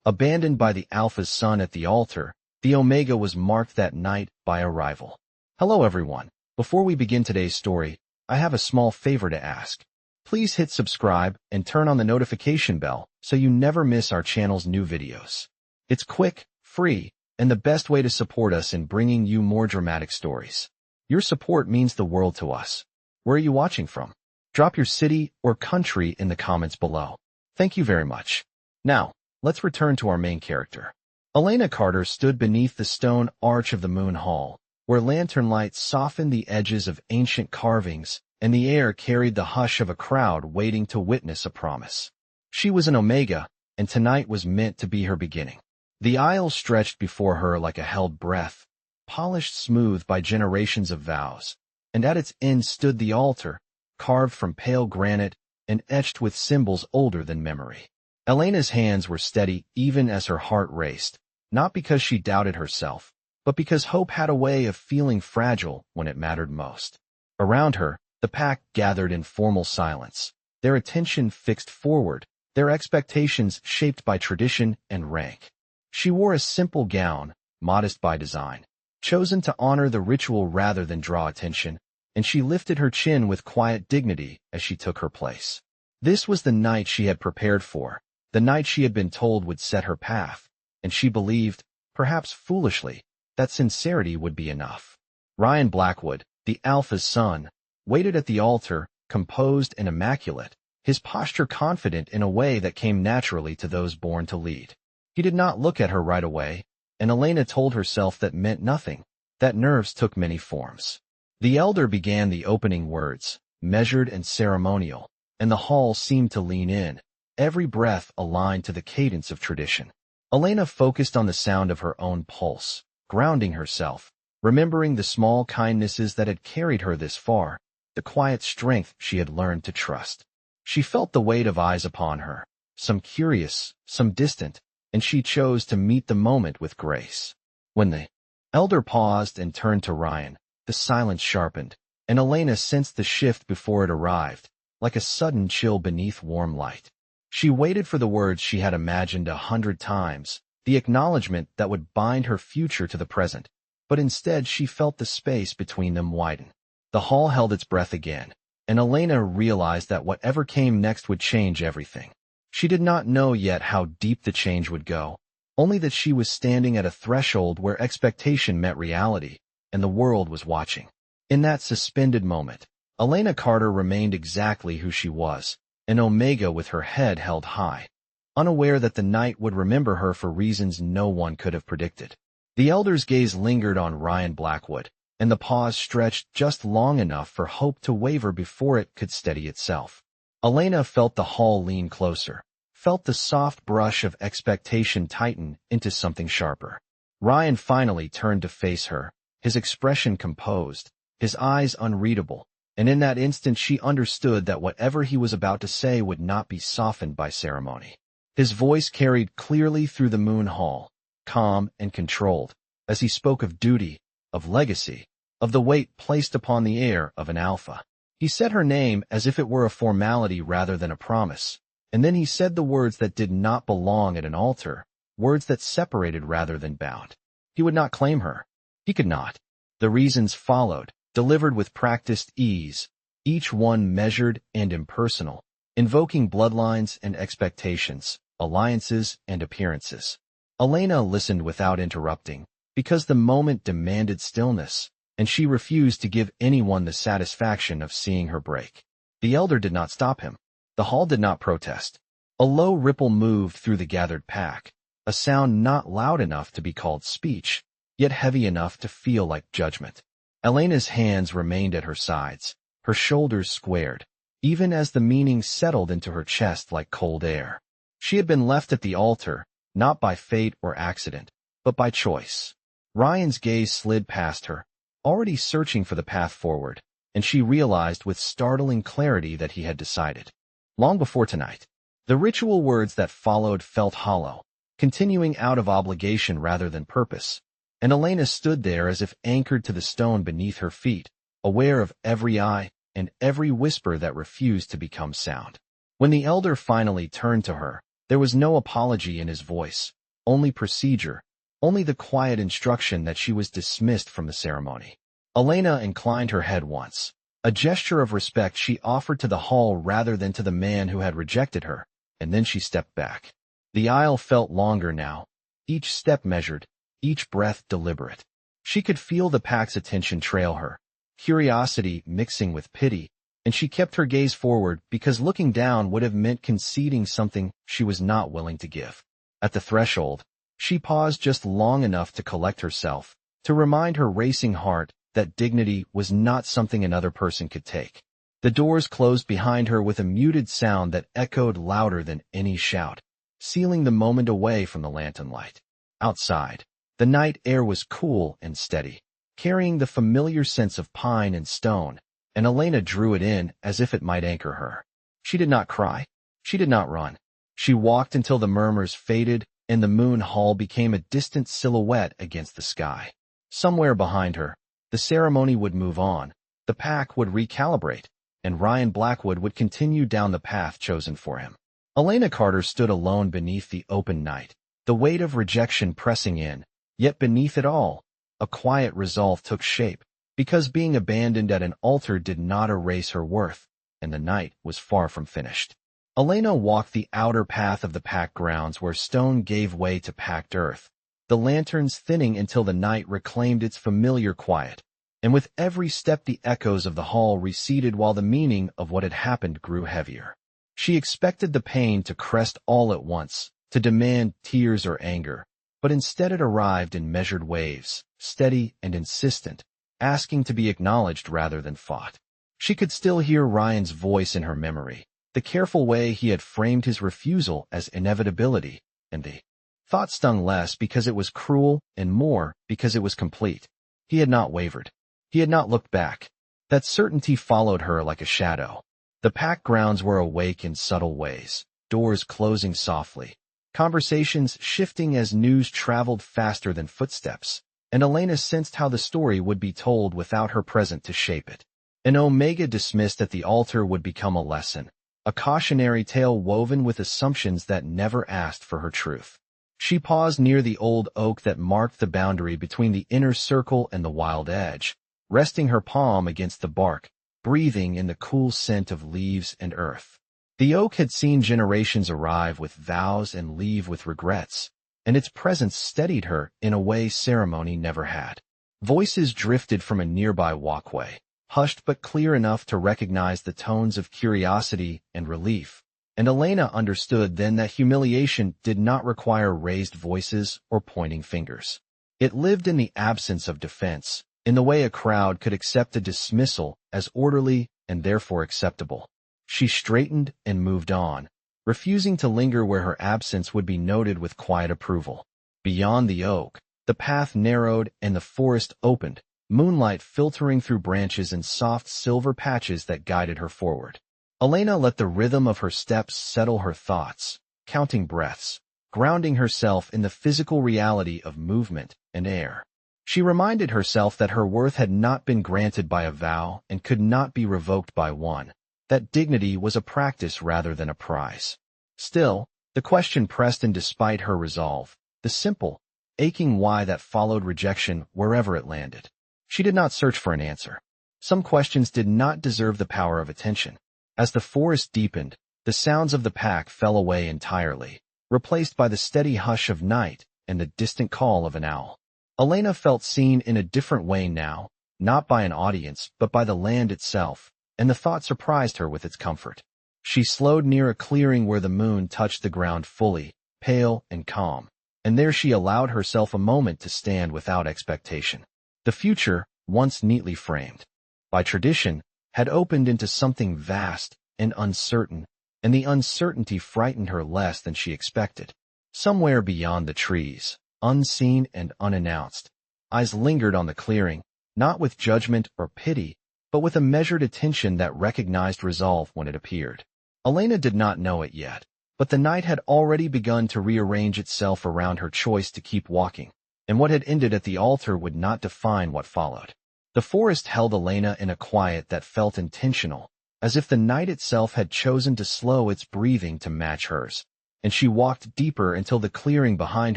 Abandoned by the Alpha's son at the altar, the Omega was marked that night by a rival. Hello everyone. Before we begin today's story, I have a small favor to ask. Please hit subscribe and turn on the notification bell so you never miss our channel's new videos. It's quick, free, and the best way to support us in bringing you more dramatic stories. Your support means the world to us. Where are you watching from? Drop your city or country in the comments below. Thank you very much. Now, let's return to our main character. Elena Carter stood beneath the stone arch of the Moon Hall, where lantern light softened the edges of ancient carvings, and the air carried the hush of a crowd waiting to witness a promise. She was an Omega, and tonight was meant to be her beginning. The aisle stretched before her like a held breath, polished smooth by generations of vows, and at its end stood the altar, carved from pale granite and etched with symbols older than memory. Elena's hands were steady even as her heart raced, not because she doubted herself, but because hope had a way of feeling fragile when it mattered most. Around her, the pack gathered in formal silence, their attention fixed forward, their expectations shaped by tradition and rank. She wore a simple gown, modest by design, chosen to honor the ritual rather than draw attention, and she lifted her chin with quiet dignity as she took her place. This was the night she had prepared for, the night she had been told would set her path, and she believed, perhaps foolishly, that sincerity would be enough. Ryan Blackwood, the Alpha's son, waited at the altar, composed and immaculate, his posture confident in a way that came naturally to those born to lead. He did not look at her right away, and Elena told herself that meant nothing, that nerves took many forms. The elder began the opening words, measured and ceremonial, and the hall seemed to lean in, every breath aligned to the cadence of tradition. Elena focused on the sound of her own pulse, grounding herself, remembering the small kindnesses that had carried her this far, the quiet strength she had learned to trust. She felt the weight of eyes upon her, some curious, some distant, and she chose to meet the moment with grace. When the elder paused and turned to Ryan, the silence sharpened, and Elena sensed the shift before it arrived, like a sudden chill beneath warm light. She waited for the words she had imagined 100 times, the acknowledgement that would bind her future to the present, but instead she felt the space between them widen. The hall held its breath again, and Elena realized that whatever came next would change everything. She did not know yet how deep the change would go, only that she was standing at a threshold where expectation met reality, and the world was watching. In that suspended moment, Elena Carter remained exactly who she was, an Omega with her head held high, unaware that the night would remember her for reasons no one could have predicted. The elder's gaze lingered on Ryan Blackwood, and the pause stretched just long enough for hope to waver before it could steady itself. Elena felt the hall lean closer, felt the soft brush of expectation tighten into something sharper. Ryan finally turned to face her, his expression composed, his eyes unreadable, and in that instant she understood that whatever he was about to say would not be softened by ceremony. His voice carried clearly through the Moon Hall, calm and controlled, as he spoke of duty, of legacy, of the weight placed upon the heir of an Alpha. He said her name as if it were a formality rather than a promise, and then he said the words that did not belong at an altar, words that separated rather than bound. He would not claim her. He could not. The reasons followed, delivered with practiced ease, each one measured and impersonal, invoking bloodlines and expectations, alliances and appearances. Elena listened without interrupting, because the moment demanded stillness, and she refused to give anyone the satisfaction of seeing her break. The elder did not stop him. The hall did not protest. A low ripple moved through the gathered pack, a sound not loud enough to be called speech, yet heavy enough to feel like judgment. Elena's hands remained at her sides, her shoulders squared, even as the meaning settled into her chest like cold air. She had been left at the altar, not by fate or accident, but by choice. Ryan's gaze slid past her, already searching for the path forward, and she realized with startling clarity that he had decided. Long before tonight, the ritual words that followed felt hollow, continuing out of obligation rather than purpose, and Elena stood there as if anchored to the stone beneath her feet, aware of every eye and every whisper that refused to become sound. When the elder finally turned to her, There was no apology in his voice, only procedure, only the quiet instruction that she was dismissed from the ceremony. Elena inclined her head once, a gesture of respect she offered to the hall rather than to the man who had rejected her, and then she stepped back. The aisle felt longer now, each step measured, each breath deliberate. She could feel the pack's attention trail her, curiosity mixing with pity, and she kept her gaze forward because looking down would have meant conceding something she was not willing to give. At the threshold, she paused just long enough to collect herself, to remind her racing heart that dignity was not something another person could take. The doors closed behind her with a muted sound that echoed louder than any shout, sealing the moment away from the lantern light. Outside, the night air was cool and steady, carrying the familiar sense of pine and stone, and Elena drew it in as if it might anchor her. She did not cry. She did not run. She walked until the murmurs faded and the moon hall became a distant silhouette against the sky. Somewhere behind her, the ceremony would move on, the pack would recalibrate, and Ryan Blackwood would continue down the path chosen for him. Elena Carter stood alone beneath the open night, the weight of rejection pressing in, yet beneath it all, a quiet resolve took shape, because being abandoned at an altar did not erase her worth, and the night was far from finished. Elena walked the outer path of the packed grounds where stone gave way to packed earth, the lanterns thinning until the night reclaimed its familiar quiet, and with every step the echoes of the hall receded while the meaning of what had happened grew heavier. She expected the pain to crest all at once, to demand tears or anger, but instead it arrived in measured waves, steady and insistent, asking to be acknowledged rather than fought. She could still hear Ryan's voice in her memory, the careful way he had framed his refusal as inevitability, and the thought stung less because it was cruel and more because it was complete. He had not wavered. He had not looked back. That certainty followed her like a shadow. The packed grounds were awake in subtle ways, doors closing softly, conversations shifting as news traveled faster than footsteps, and Elena sensed how the story would be told without her present to shape it. An omega dismissed at the altar would become a lesson, a cautionary tale woven with assumptions that never asked for her truth. She paused near the old oak that marked the boundary between the inner circle and the wild edge, resting her palm against the bark, breathing in the cool scent of leaves and earth. The oak had seen generations arrive with vows and leave with regrets, and its presence steadied her in a way ceremony never had. Voices drifted from a nearby walkway, hushed but clear enough to recognize the tones of curiosity and relief, and Elena understood then that humiliation did not require raised voices or pointing fingers. It lived in the absence of defense, in the way a crowd could accept a dismissal as orderly and therefore acceptable. She straightened and moved on, refusing to linger where her absence would be noted with quiet approval. Beyond the oak, the path narrowed and the forest opened, moonlight filtering through branches and soft silver patches that guided her forward. Elena let the rhythm of her steps settle her thoughts, counting breaths, grounding herself in the physical reality of movement and air. She reminded herself that her worth had not been granted by a vow and could not be revoked by one, that dignity was a practice rather than a prize. Still, the question pressed, and despite her resolve, the simple, aching why that followed rejection wherever it landed. She did not search for an answer. Some questions did not deserve the power of attention. As the forest deepened, the sounds of the pack fell away entirely, replaced by the steady hush of night and the distant call of an owl. Elena felt seen in a different way now, not by an audience but by the land itself, and the thought surprised her with its comfort. She slowed near a clearing where the moon touched the ground fully, pale and calm, and there she allowed herself a moment to stand without expectation. The future, once neatly framed by tradition, had opened into something vast and uncertain, and the uncertainty frightened her less than she expected. Somewhere beyond the trees, unseen and unannounced, eyes lingered on the clearing, not with judgment or pity, but with a measured attention that recognized resolve when it appeared. Elena did not know it yet, but the night had already begun to rearrange itself around her choice to keep walking, and what had ended at the altar would not define what followed. The forest held Elena in a quiet that felt intentional, as if the night itself had chosen to slow its breathing to match hers. and she walked deeper until the clearing behind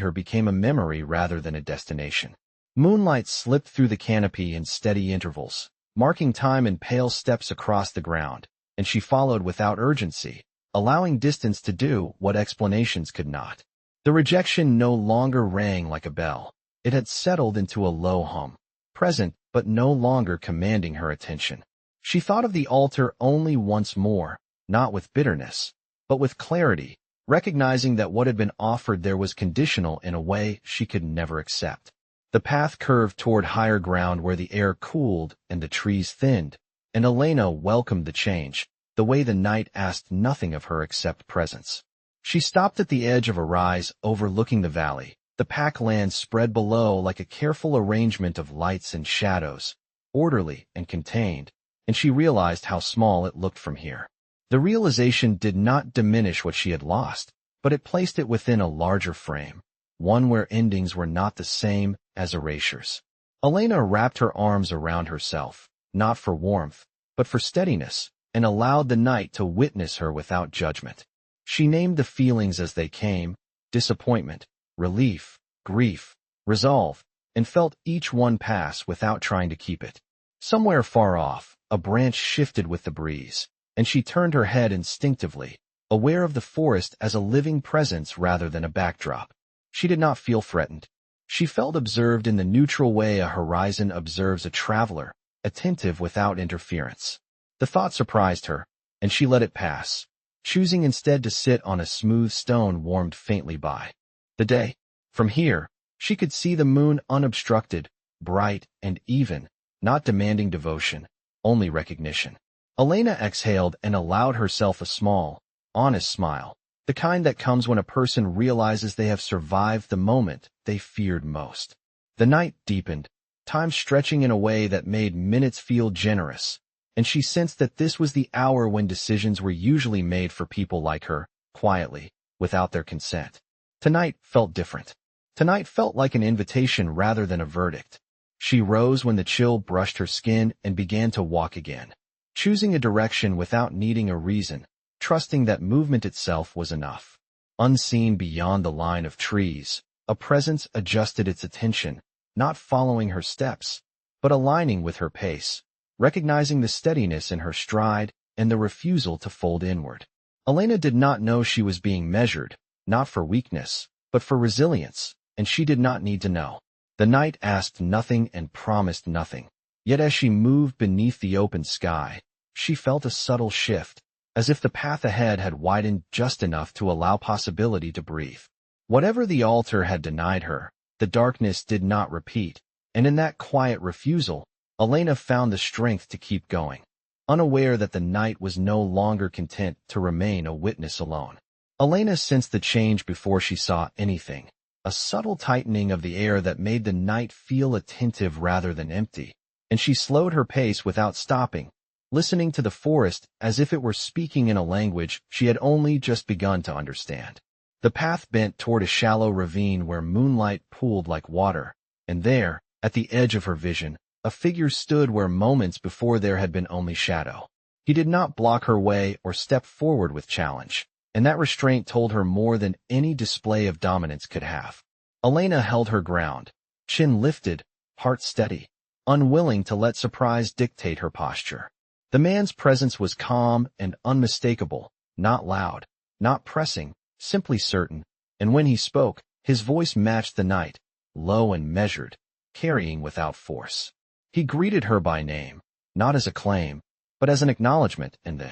her became a memory rather than a destination. Moonlight slipped through the canopy in steady intervals, marking time in pale steps across the ground, and she followed without urgency, allowing distance to do what explanations could not. The rejection no longer rang like a bell. It had settled into a low hum, present but no longer commanding her attention. She thought of the altar only once more, not with bitterness, but with clarity, recognizing that what had been offered there was conditional in a way she could never accept. The path curved toward higher ground where the air cooled and the trees thinned, and Elena welcomed the change, the way the night asked nothing of her except presence. She stopped at the edge of a rise overlooking the valley. The pack land spread below like a careful arrangement of lights and shadows, orderly and contained, and she realized how small it looked from here. The realization did not diminish what she had lost, but it placed it within a larger frame, one where endings were not the same as erasures. Elena wrapped her arms around herself, not for warmth, but for steadiness, and allowed the night to witness her without judgment. She named the feelings as they came: disappointment, relief, grief, resolve, and felt each one pass without trying to keep it. Somewhere far off, a branch shifted with the breeze, and she turned her head instinctively, aware of the forest as a living presence rather than a backdrop. She did not feel threatened. She felt observed in the neutral way a horizon observes a traveler, attentive without interference. The thought surprised her, and she let it pass, choosing instead to sit on a smooth stone warmed faintly by the day. From here, she could see the moon unobstructed, bright and even, not demanding devotion, only recognition. Elena exhaled and allowed herself a small, honest smile, the kind that comes when a person realizes they have survived the moment they feared most. The night deepened, time stretching in a way that made minutes feel generous, and she sensed that this was the hour when decisions were usually made for people like her, quietly, without their consent. Tonight felt different. Tonight felt like an invitation rather than a verdict. She rose when the chill brushed her skin and began to walk again, choosing a direction without needing a reason, trusting that movement itself was enough. Unseen beyond the line of trees, a presence adjusted its attention, not following her steps, but aligning with her pace, recognizing the steadiness in her stride and the refusal to fold inward. Elena did not know she was being measured, not for weakness, but for resilience, and she did not need to know. The night asked nothing and promised nothing. Yet as she moved beneath the open sky, she felt a subtle shift, as if the path ahead had widened just enough to allow possibility to breathe. Whatever the altar had denied her, the darkness did not repeat, and in that quiet refusal, Elena found the strength to keep going, unaware that the night was no longer content to remain a witness alone. Elena sensed the change before she saw anything, a subtle tightening of the air that made the night feel attentive rather than empty, and she slowed her pace without stopping, listening to the forest as if it were speaking in a language she had only just begun to understand. The path bent toward a shallow ravine where moonlight pooled like water, and there, at the edge of her vision, a figure stood where moments before there had been only shadow. He did not block her way or step forward with challenge, and that restraint told her more than any display of dominance could have. Elena held her ground, chin lifted, heart steady, unwilling to let surprise dictate her posture. The man's presence was calm and unmistakable, not loud, not pressing, simply certain, and when he spoke, his voice matched the night, low and measured, carrying without force. He greeted her by name, not as a claim, but as an acknowledgement, and the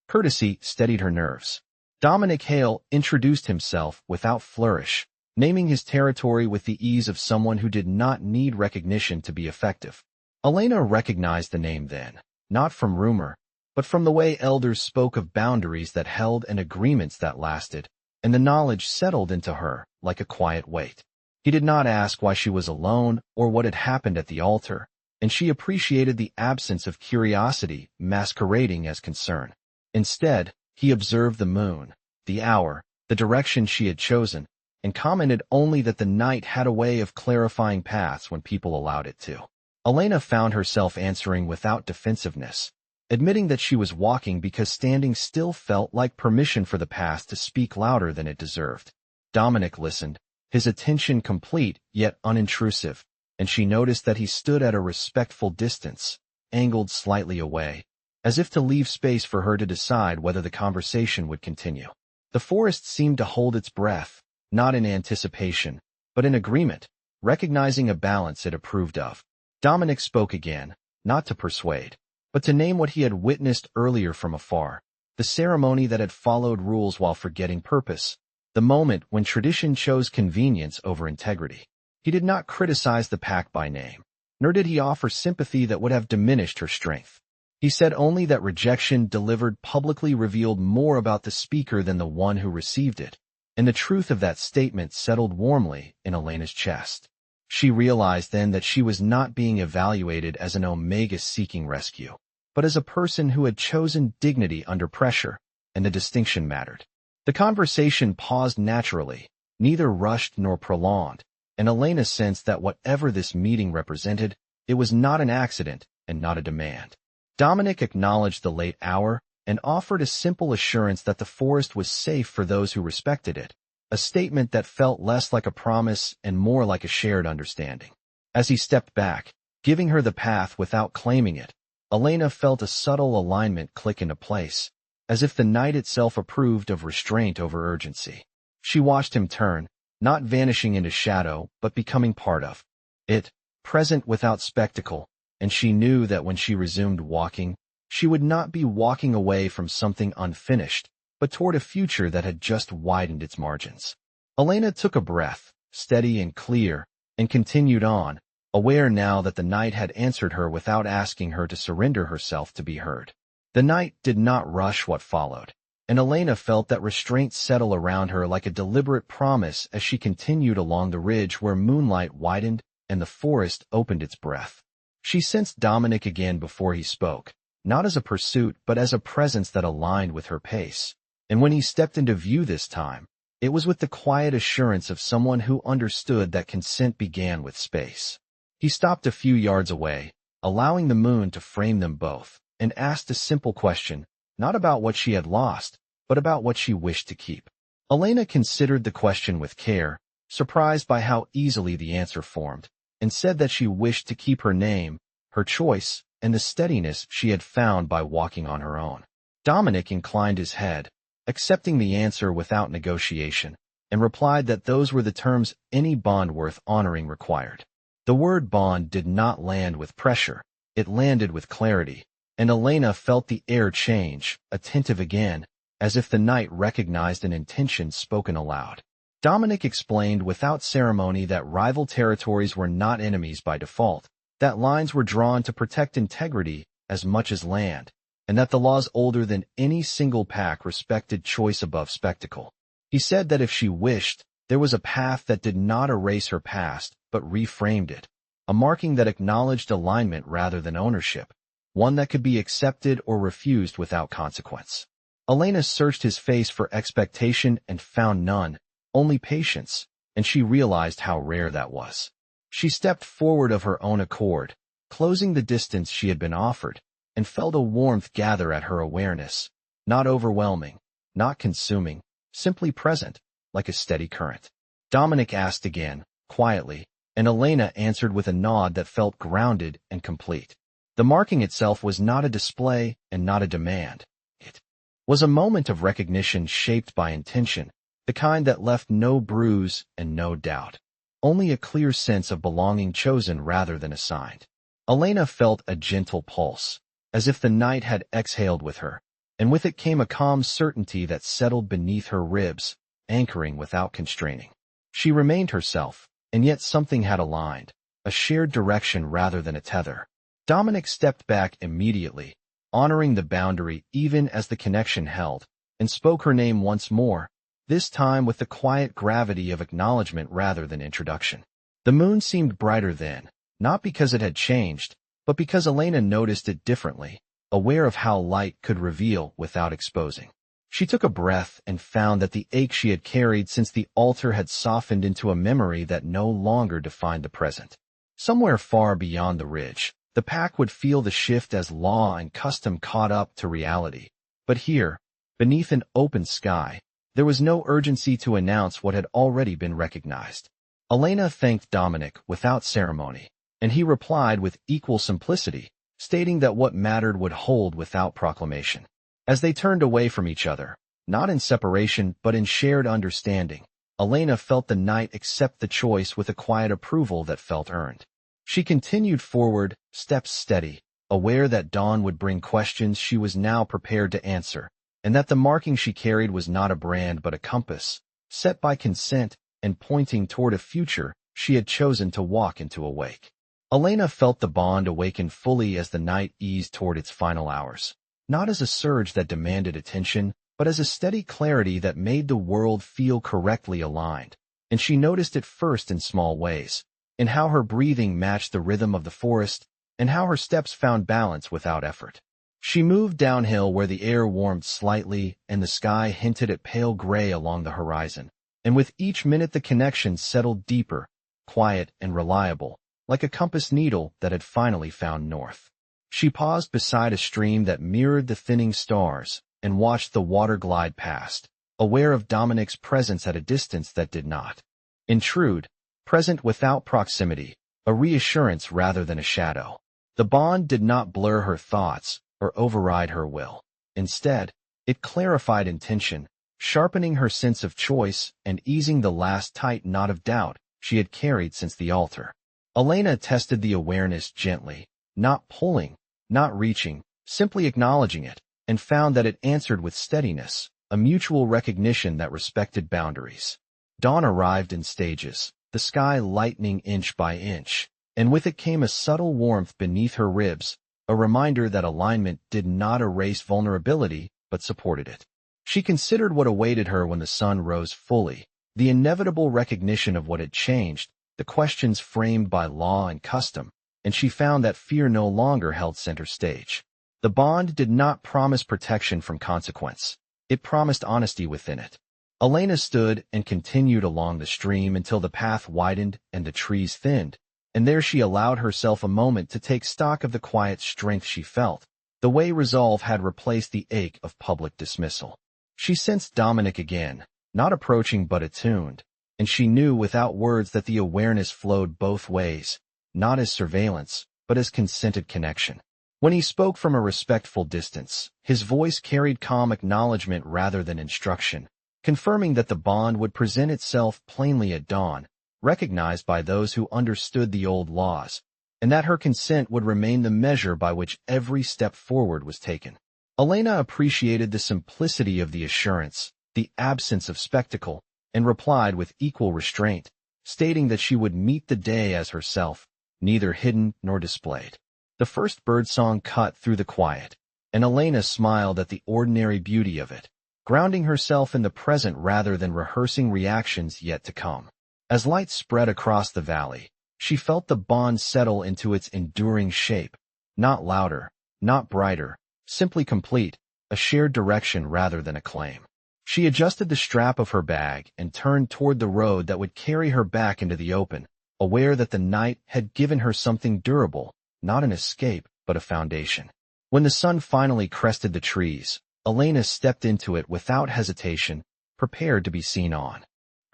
courtesy steadied her nerves. Dominic Hale introduced himself without flourish, naming his territory with the ease of someone who did not need recognition to be effective. Elena recognized the name then, not from rumor, but from the way elders spoke of boundaries that held and agreements that lasted, and the knowledge settled into her like a quiet weight. He did not ask why she was alone or what had happened at the altar, and she appreciated the absence of curiosity masquerading as concern. Instead, he observed the moon, the hour, the direction she had chosen, and commented only that the night had a way of clarifying paths when people allowed it to. Elena found herself answering without defensiveness, admitting that she was walking because standing still felt like permission for the past to speak louder than it deserved. Dominic listened, his attention complete yet unintrusive, and she noticed that he stood at a respectful distance, angled slightly away, as if to leave space for her to decide whether the conversation would continue. The forest seemed to hold its breath, not in anticipation, but in agreement, recognizing a balance it approved of. Dominic spoke again, not to persuade, but to name what he had witnessed earlier from afar, the ceremony that had followed rules while forgetting purpose, the moment when tradition chose convenience over integrity. He did not criticize the pack by name, nor did he offer sympathy that would have diminished her strength. He said only that rejection delivered publicly revealed more about the speaker than the one who received it, and the truth of that statement settled warmly in Elena's chest. She realized then that she was not being evaluated as an Omega seeking rescue, but as a person who had chosen dignity under pressure, and the distinction mattered. The conversation paused naturally, neither rushed nor prolonged, and Elena sensed that whatever this meeting represented, it was not an accident and not a demand. Dominic acknowledged the late hour and offered a simple assurance that the forest was safe for those who respected it, a statement that felt less like a promise and more like a shared understanding. As he stepped back, giving her the path without claiming it, Elena felt a subtle alignment click into place, as if the night itself approved of restraint over urgency. She watched him turn, not vanishing into shadow, but becoming part of it, present without spectacle, and she knew that when she resumed walking, she would not be walking away from something unfinished, but toward a future that had just widened its margins. Elena took a breath, steady and clear, and continued on, aware now that the night had answered her without asking her to surrender herself to be heard. The night did not rush what followed, and Elena felt that restraint settle around her like a deliberate promise as she continued along the ridge where moonlight widened and the forest opened its breath. She sensed Dominic again before he spoke, not as a pursuit but as a presence that aligned with her pace. And when he stepped into view this time, it was with the quiet assurance of someone who understood that consent began with space. He stopped a few yards away, allowing the moon to frame them both, and asked a simple question, not about what she had lost, but about what she wished to keep. Elena considered the question with care, surprised by how easily the answer formed, and said that she wished to keep her name, her choice, and the steadiness she had found by walking on her own. Dominic inclined his head, accepting the answer without negotiation, and replied that those were the terms any bond worth honoring required. The word bond did not land with pressure, it landed with clarity, and Elena felt the air change, attentive again, as if the night recognized an intention spoken aloud. Dominic explained without ceremony that rival territories were not enemies by default, that lines were drawn to protect integrity as much as land, and that the laws older than any single pack respected choice above spectacle. He said that if she wished, there was a path that did not erase her past, but reframed it, a marking that acknowledged alignment rather than ownership, one that could be accepted or refused without consequence. Elena searched his face for expectation and found none, only patience, and she realized how rare that was. She stepped forward of her own accord, closing the distance she had been offered, and felt a warmth gather at her awareness, not overwhelming, not consuming, simply present, like a steady current. Dominic asked again, quietly, and Elena answered with a nod that felt grounded and complete. The marking itself was not a display and not a demand. It was a moment of recognition shaped by intention, the kind that left no bruise and no doubt, only a clear sense of belonging chosen rather than assigned. Elena felt a gentle pulse, as if the night had exhaled with her, and with it came a calm certainty that settled beneath her ribs, anchoring without constraining. She remained herself, and yet something had aligned, a shared direction rather than a tether. Dominic stepped back immediately, honoring the boundary even as the connection held, and spoke her name once more, this time with the quiet gravity of acknowledgement rather than introduction. The moon seemed brighter then, not because it had changed, but because Elena noticed it differently, aware of how light could reveal without exposing. She took a breath and found that the ache she had carried since the altar had softened into a memory that no longer defined the present. Somewhere far beyond the ridge, The pack would feel the shift as law and custom caught up to reality. But here, beneath an open sky, there was no urgency to announce what had already been recognized. Elena thanked Dominic without ceremony, and he replied with equal simplicity, stating that what mattered would hold without proclamation. As they turned away from each other, not in separation but in shared understanding, Elena felt the night accept the choice with a quiet approval that felt earned. She continued forward, steps steady, aware that dawn would bring questions she was now prepared to answer, and that the marking she carried was not a brand but a compass, set by consent and pointing toward a future she had chosen to walk into awake. Elena felt the bond awaken fully as the night eased toward its final hours, not as a surge that demanded attention, but as a steady clarity that made the world feel correctly aligned. And she noticed it first in small ways, in how her breathing matched the rhythm of the forest, and how her steps found balance without effort. She moved downhill where the air warmed slightly and the sky hinted at pale gray along the horizon, and with each minute the connection settled deeper, quiet and reliable, like a compass needle that had finally found north. She paused beside a stream that mirrored the thinning stars and watched the water glide past, aware of Dominic's presence at a distance that did not intrude, present without proximity, a reassurance rather than a shadow. The bond did not blur her thoughts or override her will. Instead, it clarified intention, sharpening her sense of choice and easing the last tight knot of doubt she had carried since the altar. Elena tested the awareness gently, not pulling, not reaching, simply acknowledging it, and found that it answered with steadiness, a mutual recognition that respected boundaries. Dawn arrived in stages, the sky lightening inch by inch, and with it came a subtle warmth beneath her ribs, a reminder that alignment did not erase vulnerability but supported it. She considered what awaited her when the sun rose fully, the inevitable recognition of what had changed, the questions framed by law and custom, and she found that fear no longer held center stage. The bond did not promise protection from consequence. It promised honesty within it. Elena stood and continued along the stream until the path widened and the trees thinned, and there she allowed herself a moment to take stock of the quiet strength she felt, the way resolve had replaced the ache of public dismissal. She sensed Dominic again, not approaching but attuned, and she knew without words that the awareness flowed both ways, not as surveillance, but as consented connection. When he spoke from a respectful distance, his voice carried calm acknowledgement rather than instruction, confirming that the bond would present itself plainly at dawn, recognized by those who understood the old laws, and that her consent would remain the measure by which every step forward was taken. Elena appreciated the simplicity of the assurance, the absence of spectacle, and replied with equal restraint, stating that she would meet the day as herself, neither hidden nor displayed. The first birdsong cut through the quiet, and Elena smiled at the ordinary beauty of it, grounding herself in the present rather than rehearsing reactions yet to come. As light spread across the valley, she felt the bond settle into its enduring shape, not louder, not brighter, simply complete, a shared direction rather than a claim. She adjusted the strap of her bag and turned toward the road that would carry her back into the open, aware that the night had given her something durable, not an escape, but a foundation. When the sun finally crested the trees, Elena stepped into it without hesitation, prepared to be seen on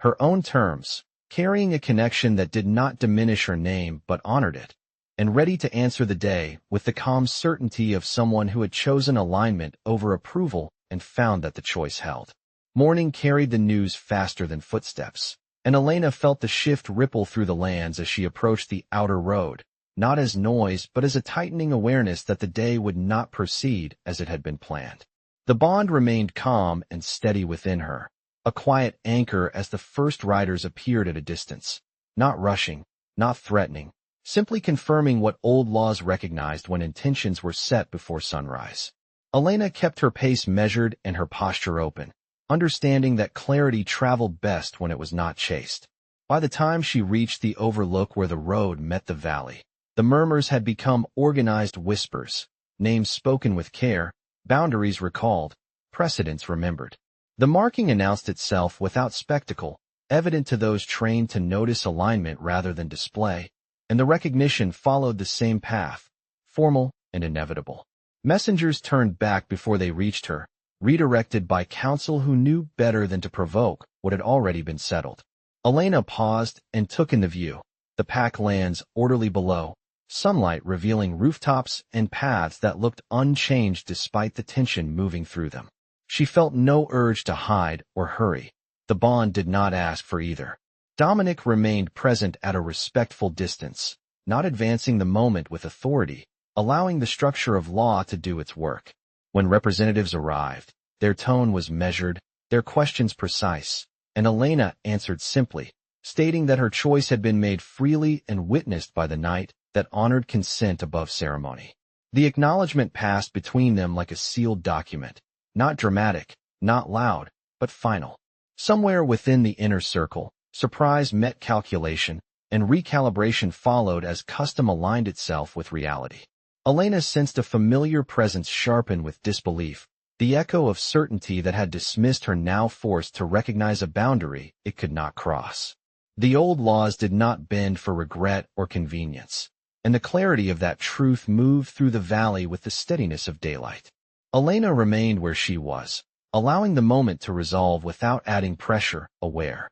her own terms, carrying a connection that did not diminish her name but honored it, and ready to answer the day with the calm certainty of someone who had chosen alignment over approval and found that the choice held. Morning carried the news faster than footsteps, and Elena felt the shift ripple through the lands as she approached the outer road, not as noise but as a tightening awareness that the day would not proceed as it had been planned. The bond remained calm and steady within her, a quiet anchor as the first riders appeared at a distance, not rushing, not threatening, simply confirming what old laws recognized when intentions were set before sunrise. Elena kept her pace measured and her posture open, understanding that clarity traveled best when it was not chased. By the time she reached the overlook where the road met the valley, the murmurs had become organized whispers, names spoken with care, boundaries recalled, precedents remembered. The marking announced itself without spectacle, evident to those trained to notice alignment rather than display, and the recognition followed the same path, formal, and inevitable. Messengers turned back before they reached her, redirected by counsel who knew better than to provoke what had already been settled. Elena paused and took in the view. The pack lands orderly below, sunlight revealing rooftops and paths that looked unchanged despite the tension moving through them. She felt no urge to hide or hurry. The bond did not ask for either. Dominic remained present at a respectful distance, not advancing the moment with authority, allowing the structure of law to do its work. When representatives arrived, their tone was measured, their questions precise, and Elena answered simply, stating that her choice had been made freely and witnessed by the night that honored consent above ceremony. The acknowledgement passed between them like a sealed document, not dramatic, not loud, but final. Somewhere within the inner circle, surprise met calculation, and recalibration followed as custom aligned itself with reality. Elena sensed a familiar presence sharpen with disbelief, the echo of certainty that had dismissed her now forced to recognize a boundary it could not cross. The old laws did not bend for regret or convenience, and the clarity of that truth moved through the valley with the steadiness of daylight. Elena remained where she was, allowing the moment to resolve without adding pressure, aware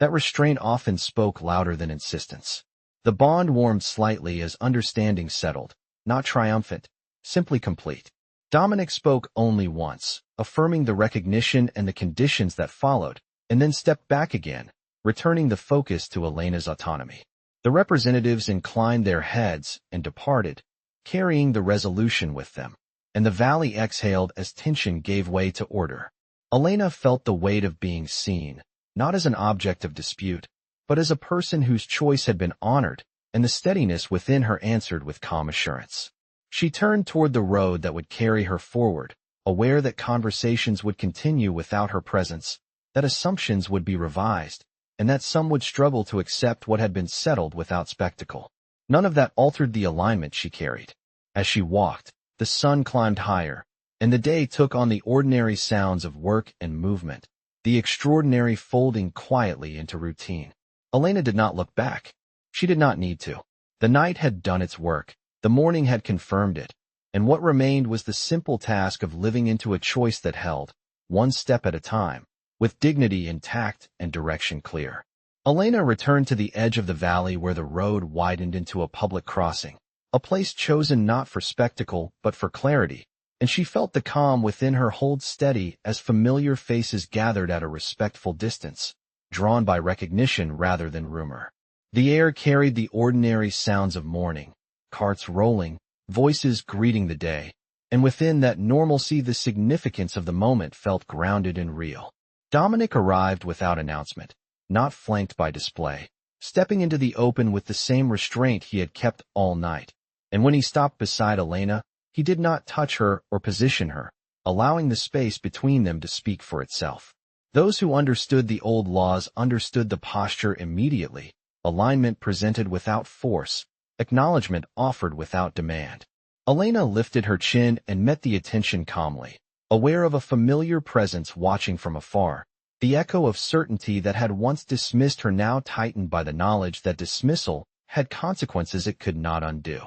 that restraint often spoke louder than insistence. The bond warmed slightly as understanding settled, not triumphant, simply complete. Dominic spoke only once, affirming the recognition and the conditions that followed, and then stepped back again, returning the focus to Elena's autonomy. The representatives inclined their heads and departed, carrying the resolution with them, and the valley exhaled as tension gave way to order. Elena felt the weight of being seen, not as an object of dispute, but as a person whose choice had been honored, and the steadiness within her answered with calm assurance. She turned toward the road that would carry her forward, aware that conversations would continue without her presence, that assumptions would be revised, and that some would struggle to accept what had been settled without spectacle. None of that altered the alignment she carried. As she walked, the sun climbed higher, and the day took on the ordinary sounds of work and movement, the extraordinary folding quietly into routine. Elena did not look back. She did not need to. The night had done its work, the morning had confirmed it, and what remained was the simple task of living into a choice that held, one step at a time, with dignity intact and direction clear. Elena returned to the edge of the valley where the road widened into a public crossing, a place chosen not for spectacle but for clarity, and she felt the calm within her hold steady as familiar faces gathered at a respectful distance, drawn by recognition rather than rumor. The air carried the ordinary sounds of morning, carts rolling, voices greeting the day, and within that normalcy the significance of the moment felt grounded and real. Dominic arrived without announcement, not flanked by display, stepping into the open with the same restraint he had kept all night, and when he stopped beside Elena, he did not touch her or position her, allowing the space between them to speak for itself. Those who understood the old laws understood the posture immediately, alignment presented without force, acknowledgement offered without demand. Elena lifted her chin and met the attention calmly, aware of a familiar presence watching from afar, the echo of certainty that had once dismissed her now tightened by the knowledge that dismissal had consequences it could not undo.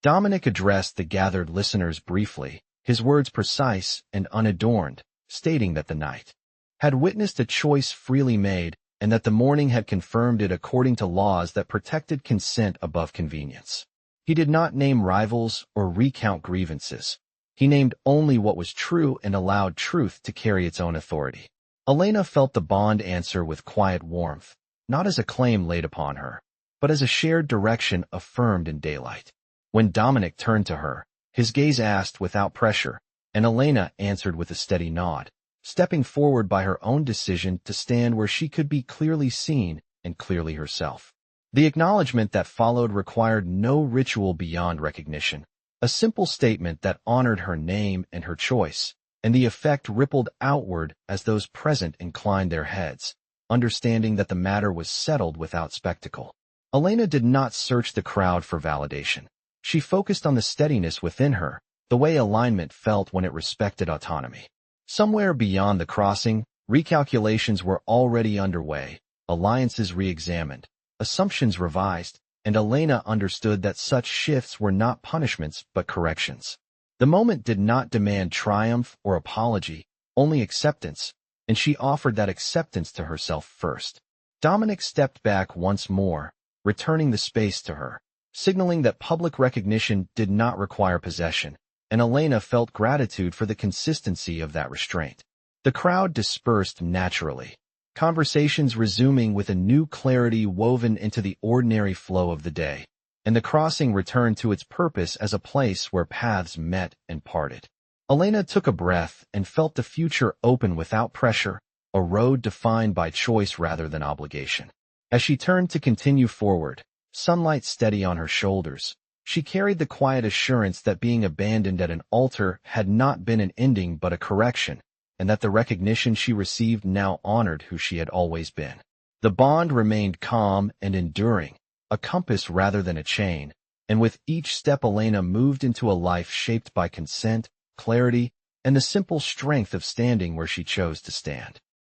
Dominic addressed the gathered listeners briefly, his words precise and unadorned, stating that the night had witnessed a choice freely made, and that the morning had confirmed it according to laws that protected consent above convenience. He did not name rivals or recount grievances. He named only what was true and allowed truth to carry its own authority. Elena felt the bond answer with quiet warmth, not as a claim laid upon her, but as a shared direction affirmed in daylight. When Dominic turned to her, his gaze asked without pressure, and Elena answered with a steady nod, stepping forward by her own decision to stand where she could be clearly seen and clearly herself. The acknowledgement that followed required no ritual beyond recognition, a simple statement that honored her name and her choice, and the effect rippled outward as those present inclined their heads, understanding that the matter was settled without spectacle. Elena did not search the crowd for validation. She focused on the steadiness within her, the way alignment felt when it respected autonomy. Somewhere beyond the crossing, recalculations were already underway, alliances re-examined, assumptions revised, and Elena understood that such shifts were not punishments but corrections. The moment did not demand triumph or apology, only acceptance, and she offered that acceptance to herself first. Dominic stepped back once more, returning the space to her, signaling that public recognition did not require possession, and Elena felt gratitude for the consistency of that restraint. The crowd dispersed naturally, conversations resuming with a new clarity woven into the ordinary flow of the day, and the crossing returned to its purpose as a place where paths met and parted. Elena took a breath and felt the future open without pressure, a road defined by choice rather than obligation. As she turned to continue forward, sunlight steady on her shoulders, she carried the quiet assurance that being abandoned at an altar had not been an ending but a correction, and that the recognition she received now honored who she had always been. The bond remained calm and enduring, a compass rather than a chain, and with each step Elena moved into a life shaped by consent, clarity, and the simple strength of standing where she chose to stand.